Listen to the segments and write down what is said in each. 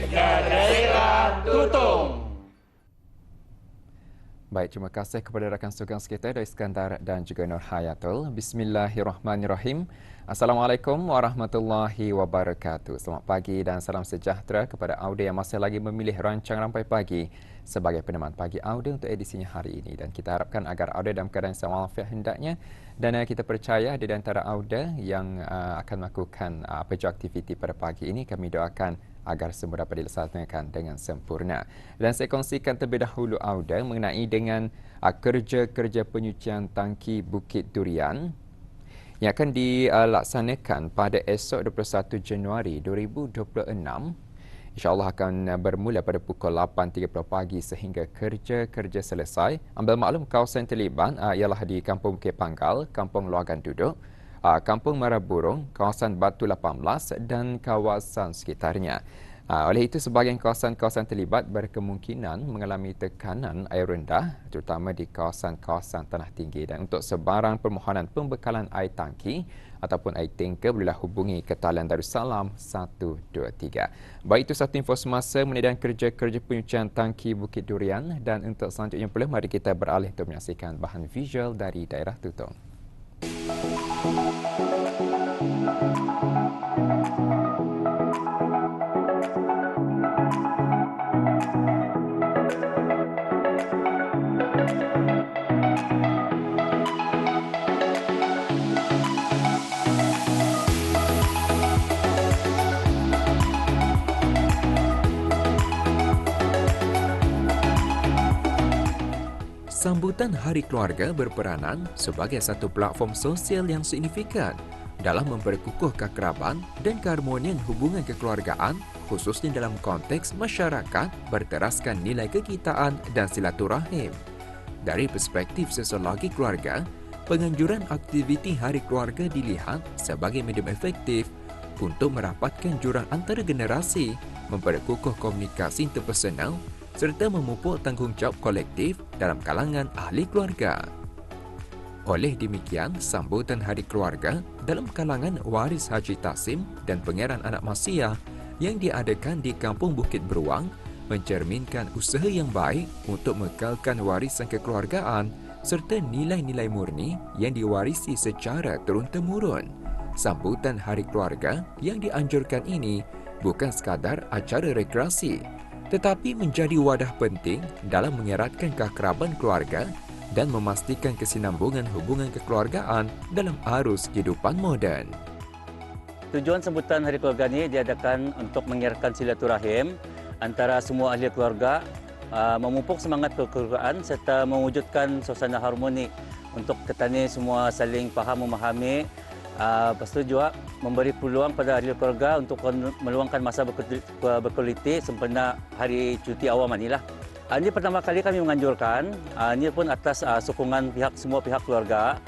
Daerah Tutong. Baik, terima kasih kepada rakan sukan kita dari Iskandar dan juga Nur Hayatul. Bismillahirrahmanirrahim. Assalamualaikum warahmatullahi wabarakatuh. Selamat pagi dan salam sejahtera kepada audio yang masih lagi memilih rancangan Rampai Pagi sebagai peneman pagi audio untuk edisinya hari ini. Dan kita harapkan agar audio dalam keadaan walafiat hendaknya. Dan kita percaya di antara audio yang akan melakukan apa jua aktiviti pada pagi ini, kami doakan agar semua dapat dilaksanakan dengan sempurna. Dan saya kongsikan terlebih dahulu audio mengenai dengan kerja-kerja penyucian tangki Bukit Durian yang akan dilaksanakan pada esok 21 Januari 2026. InsyaAllah akan bermula pada pukul 8.30 pagi sehingga kerja-kerja selesai. Ambil maklum kawasan terlibat ialah di Kampung Bukit Panggal, Kampung Luagan Duduk, Kampung Merah Burung, kawasan Batu 18 dan kawasan sekitarnya. Oleh itu, sebahagian kawasan-kawasan terlibat berkemungkinan mengalami tekanan air rendah, terutama di kawasan-kawasan tanah tinggi. Dan untuk sebarang permohonan pembekalan air tangki ataupun air tanker, bolehlah hubungi ke talian Darussalam 123. Baik, itu satu info semasa mengenai kerja-kerja penyucian tangki Bukit Durian. Dan untuk selanjutnya pula, mari kita beralih untuk menyaksikan bahan visual dari daerah Tutong. Sambutan Hari Keluarga berperanan sebagai satu platform sosial yang signifikan dalam memperkukuh kekeraban dan keharmonian hubungan kekeluargaan, khususnya dalam konteks masyarakat berteraskan nilai kekitaan dan silaturahim. Dari perspektif sosiologi keluarga, penganjuran aktiviti Hari Keluarga dilihat sebagai medium efektif untuk merapatkan jurang antara generasi, memperkukuh komunikasi interpersonal serta memupuk tanggungjawab kolektif dalam kalangan ahli keluarga. Oleh demikian, sambutan Hari Keluarga dalam kalangan waris Haji Tassim dan Pangeran Anak Masiyah yang diadakan di Kampung Bukit Beruang mencerminkan usaha yang baik untuk mengekalkan warisan kekeluargaan serta nilai-nilai murni yang diwarisi secara turun-temurun. Sambutan Hari Keluarga yang dianjurkan ini bukan sekadar acara rekreasi, tetapi menjadi wadah penting dalam mengeratkan keakraban keluarga dan memastikan kesinambungan hubungan kekeluargaan dalam arus kehidupan moden. Tujuan sambutan Hari Keluarga ini diadakan untuk mengeratkan silaturahim antara semua ahli keluarga, memupuk semangat kekeluargaan serta mewujudkan suasana harmoni untuk ketani semua saling faham memahami. Lepas itu juga memberi peluang pada ahli keluarga untuk meluangkan masa berkualiti sempena hari cuti awam inilah. Ini pertama kali kami menganjurkan, ini pun atas sokongan semua pihak keluarga.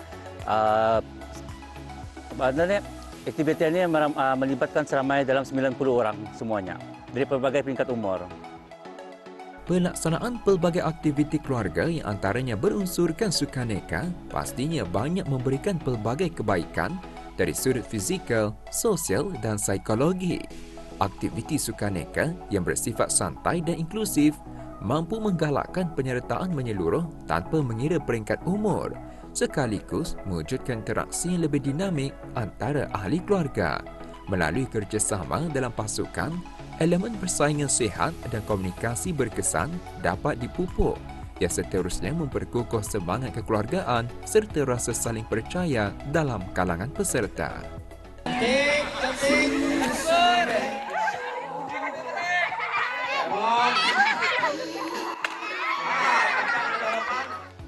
Sebenarnya aktiviti ini melibatkan seramai dalam 90 orang semuanya dari berbagai peringkat umur. Pelaksanaan pelbagai aktiviti keluarga yang antaranya berunsurkan sukaneka pastinya banyak memberikan pelbagai kebaikan dari sudut fizikal, sosial dan psikologi. Aktiviti sukaneka yang bersifat santai dan inklusif mampu menggalakkan penyertaan menyeluruh tanpa mengira peringkat umur, sekaligus mewujudkan interaksi yang lebih dinamik antara ahli keluarga. Melalui kerjasama dalam pasukan, elemen persaingan sihat dan komunikasi berkesan dapat dipupuk yang seterusnya memperkukuh semangat kekeluargaan serta rasa saling percaya dalam kalangan peserta.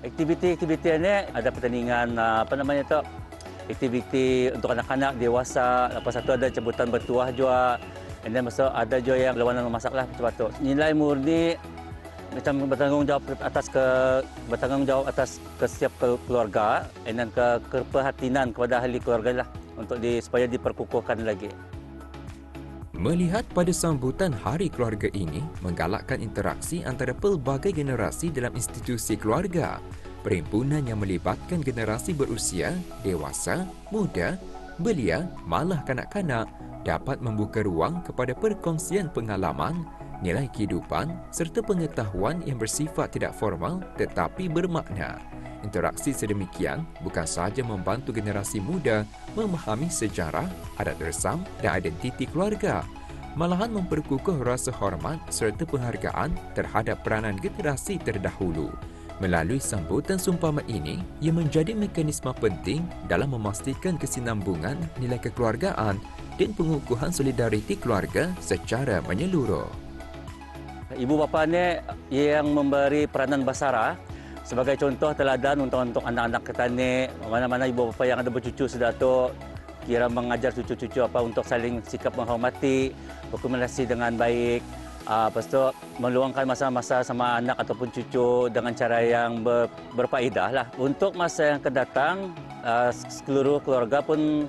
Aktiviti-aktiviti ini ada pertandingan aktiviti untuk anak-anak dewasa, lepas itu ada cabutan bertuah juga. Dan masa ada juga yang berlawanan memasak lah sebab tu. Nilai murni macam bertanggungjawab atas ke setiap keluarga dan keperhatian kepada ahli keluarga lah untuk supaya diperkukuhkan lagi. Melihat pada sambutan Hari Keluarga ini menggalakkan interaksi antara pelbagai generasi dalam institusi keluarga, perhimpunan yang melibatkan generasi berusia, dewasa, muda, belia, malah kanak-kanak dapat membuka ruang kepada perkongsian pengalaman nilai kehidupan serta pengetahuan yang bersifat tidak formal tetapi bermakna. Interaksi sedemikian bukan sahaja membantu generasi muda memahami sejarah, adat resam dan identiti keluarga, malahan memperkukuh rasa hormat serta penghargaan terhadap peranan generasi terdahulu. Melalui sambutan seumpama ini, ia menjadi mekanisme penting dalam memastikan kesinambungan nilai kekeluargaan dan pengukuhan solidariti keluarga secara menyeluruh. Ibu bapa ni yang memberi peranan besar sebagai contoh teladan untuk anak-anak kita ni. Mana-mana ibu bapa yang ada bercucu sudah tu kira mengajar cucu-cucu apa untuk saling sikap menghormati, berkomunikasi dengan baik. Lepas tu meluangkan masa-masa sama anak ataupun cucu dengan cara yang berfaedah lah. Untuk masa yang akan datang, seluruh keluarga pun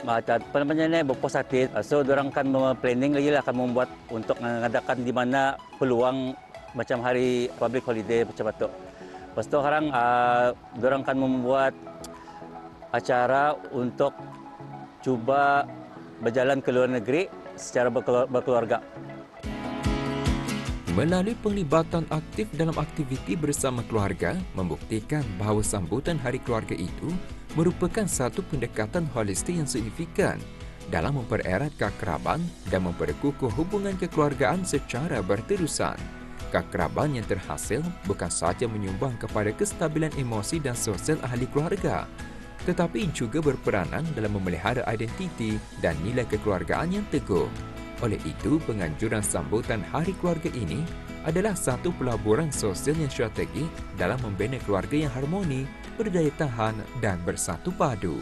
apa namanya ni berpuas hati. So diorang akan planning lagi lah, akan membuat untuk mengadakan di mana peluang macam hari public holiday macam itu. Lepas tu sekarang diorang akan membuat acara untuk cuba berjalan ke luar negeri secara berkeluarga. Melalui penglibatan aktif dalam aktiviti bersama keluarga, membuktikan bahawa sambutan Hari Keluarga itu merupakan satu pendekatan holistik yang signifikan dalam mempererat keakraban dan memperkukuh hubungan kekeluargaan secara berterusan. Keakraban yang terhasil bukan sahaja menyumbang kepada kestabilan emosi dan sosial ahli keluarga, tetapi juga berperanan dalam memelihara identiti dan nilai kekeluargaan yang teguh. Oleh itu, penganjuran sambutan Hari Keluarga ini adalah satu pelaburan sosial yang strategik dalam membina keluarga yang harmoni, berdaya tahan dan bersatu padu.